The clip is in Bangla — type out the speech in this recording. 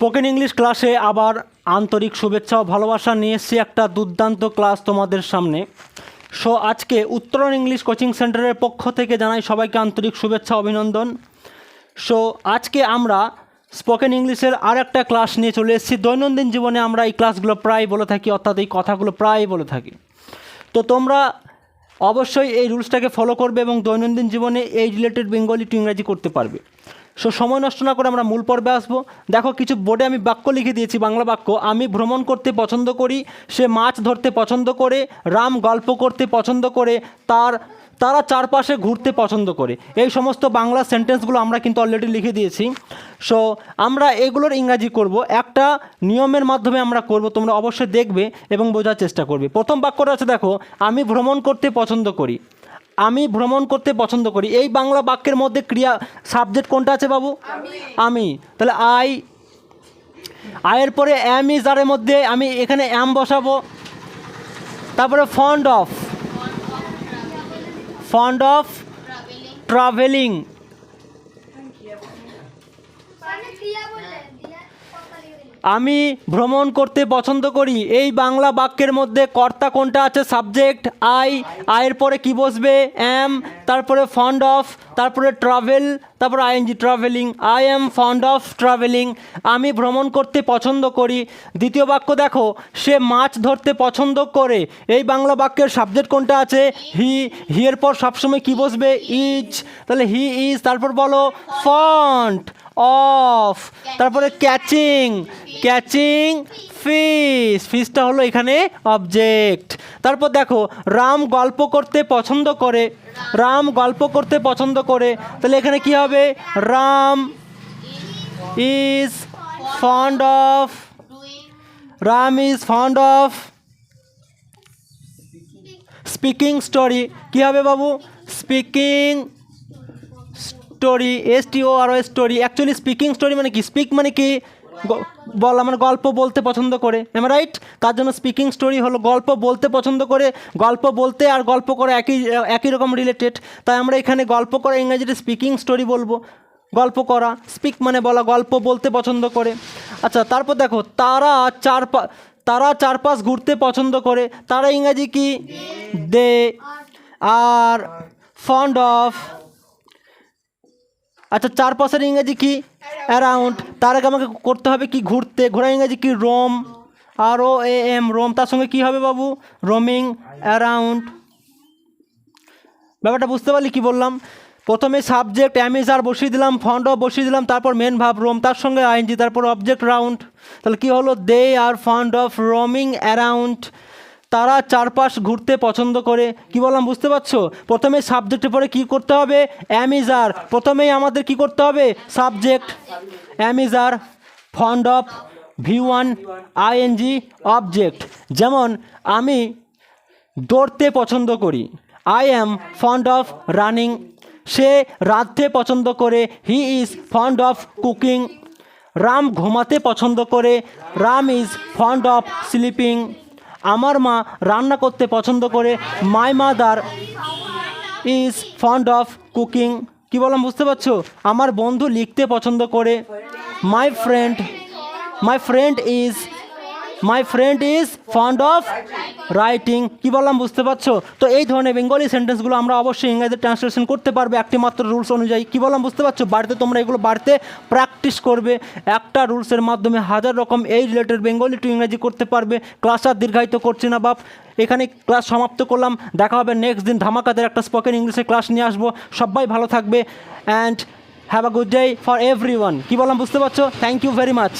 স্পোকেন ইংলিশ ক্লাসে আবার আন্তরিক শুভেচ্ছা ও ভালোবাসা নিয়ে এসেছি একটা দুর্দান্ত ক্লাস তোমাদের সামনে। সো আজকে উত্তরণ ইংলিশ কোচিং সেন্টারের পক্ষ থেকে জানাই সবাইকে আন্তরিক শুভেচ্ছা অভিনন্দন। সো আজকে আমরা স্পোকেন ইংলিশের আর একটা ক্লাস নিয়ে চলে এসেছি। দৈনন্দিন জীবনে আমরা এই ক্লাসগুলো প্রায় বলে থাকি, অর্থাৎ এই কথাগুলো প্রায় বলে থাকি। তো তোমরা অবশ্যই এই রুলসটাকে ফলো করবে এবং দৈনন্দিন জীবনে এই রিলেটেড বেঙ্গলি টু ইংরাজি করতে পারবে। সো সময় নষ্ট না করে আমরা মূল পর্বে আসবো। দেখো কিছু বোর্ডে আমি বাক্য লিখে দিয়েছি, বাংলা বাক্য। আমি ভ্রমণ করতে পছন্দ করি, সে মাছ ধরতে পছন্দ করে, রাম গল্প করতে পছন্দ করে, তারা চারপাশে ঘুরতে পছন্দ করে। এই সমস্ত বাংলা সেন্টেন্সগুলো আমরা কিন্তু অলরেডি লিখে দিয়েছি। সো আমরা এগুলোর ইংরাজি করব, একটা নিয়মের মাধ্যমে আমরা করব। তোমরা অবশ্যই দেখবে এবং বোঝার চেষ্টা করবে। প্রথম বাক্যটা আছে, দেখো, আমি ভ্রমণ করতে পছন্দ করি। আমি ভ্রমণ করতে পছন্দ করি, এই বাংলা বাক্যের মধ্যে ক্রিয়া সাবজেক্ট কোনটা আছে বাবু? আমি। তাহলে আয়ের পরে অ্যাম ইজ আরের মধ্যে আমি এখানে অ্যাম বসাবো। তারপরে ফন্ড অফ ট্রাভেলিং। আমি ভ্রমণ করতে পছন্দ করি, এই বাংলা বাক্যের মধ্যে কর্তা কোনটা আছে? সাবজেক্ট আয়ের পরে কি বসবে? অ্যাম, তারপরে ফন্ড অফ, তারপরে ট্রাভেল, তারপরে ING, travelling. I am fond of travelling. আমি ভ্রমণ করতে পছন্দ করি। দ্বিতীয় বাক্য দেখো, সে মাছ ধরতে পছন্দ করে, এই বাংলা বাক্যের সাবজেক্ট কোনটা আছে? হি এর পর সবসময় কি বসবে? ইজ। তাহলে হি ইজ, তারপর বলো ফন্ড অফ, তারপরে ক্যাচিং ফিশটা হলো এখানে অবজেক্ট। তারপর দেখো, রাম গল্প করতে পছন্দ করে, তাহলে এখানে কি হবে? Ram is fond of speaking story. কি হবে বাবু? Speaking story, story. Actually speaking story মানে কি? স্পিক মানে কি? বলা, মানে গল্প বলতে পছন্দ করে, এম রাইট? তার জন্য স্পিকিং স্টোরি হলো গল্প বলতে পছন্দ করে। গল্প বলতে আর গল্প করা একই রকম রিলেটেড, তাই আমরা এখানে গল্প করা ইংরেজিতে স্পিকিং স্টোরি বলবো। গল্প করা, স্পিক মানে বলা, গল্প বলতে পছন্দ করে। আচ্ছা, তারপর দেখো, তারা চারপাশ ঘুরতে পছন্দ করে, তারা ইংরাজি কি? দে। আর ফন্ড অফ, আচ্ছা, চারপাশের ইংরেজি কি? অ্যারাউন্ড। তার আগে আমাকে করতে হবে কি? ঘুরতে। ঘোরা ইংরেজি কি? Roam, ROAM, roam. তার সঙ্গে কি হবে বাবু? Roaming around. ব্যাপারটা বুঝতে পারলি কি বললাম? প্রথমে সাবজেক্ট অ্যামিজার বসিয়ে দিলাম, ফন্ড অফ বসিয়ে দিলাম, তারপর মেন ভাব রোম, তার সঙ্গে আইএনজি, তারপর অবজেক্ট রাউন্ড। তাহলে কি হলো? দে আর ফন্ড অফ রোমিং অ্যারাউন্ড। তারা চারপাশ ঘুরতে পছন্দ করে। কি বললাম বুঝতে পারছো? প্রথমে সাবজেক্টের পরে কি করতে হবে? অ্যামিজার। প্রথমেই আমাদের কি করতে হবে? Subject am is are, fond of V1 I N G, object. যেমন আমি দৌড়তে পছন্দ করি, I am fond of running. সে রাঁধতে পছন্দ করে, he is fond of cooking. Ram ঘুমাতে পছন্দ করে, Ram is fond of sleeping. আমার মা রান্না করতে পছন্দ করে, my mother is fond of cooking. কি বললাম বুঝতে পারছো? আমার বন্ধু লিখতে পছন্দ করে, my friend is fond of writing. কি বললাম বুঝতে পারছো? তো এই ধরনের বেঙ্গলি সেন্টেন্সগুলো আমরা অবশ্যই ইংরেজিতে ট্রান্সলেশন করতে পারবে একটি মাত্র রুলস অনুযায়ী। কি বললাম বুঝতে পারছো? বাড়িতে তোমরা এগুলো প্র্যাকটিস করবে। একটা রুলসের মাধ্যমে হাজার রকম এই রিলেটেড বেঙ্গলি টু ইংরেজি করতে পারবে। ক্লাস আর দীর্ঘায়িত করছি না বাপ, এখানে ক্লাস সমাপ্ত করলাম। দেখা হবে নেক্সট দিন, ধামাকাদের একটা স্পোকেন ইংলিশের ক্লাস নিয়ে আসবো। সবাই ভালো থাকবে and have a good day for everyone. কি বললাম বুঝতে পারছো? Thank you very much.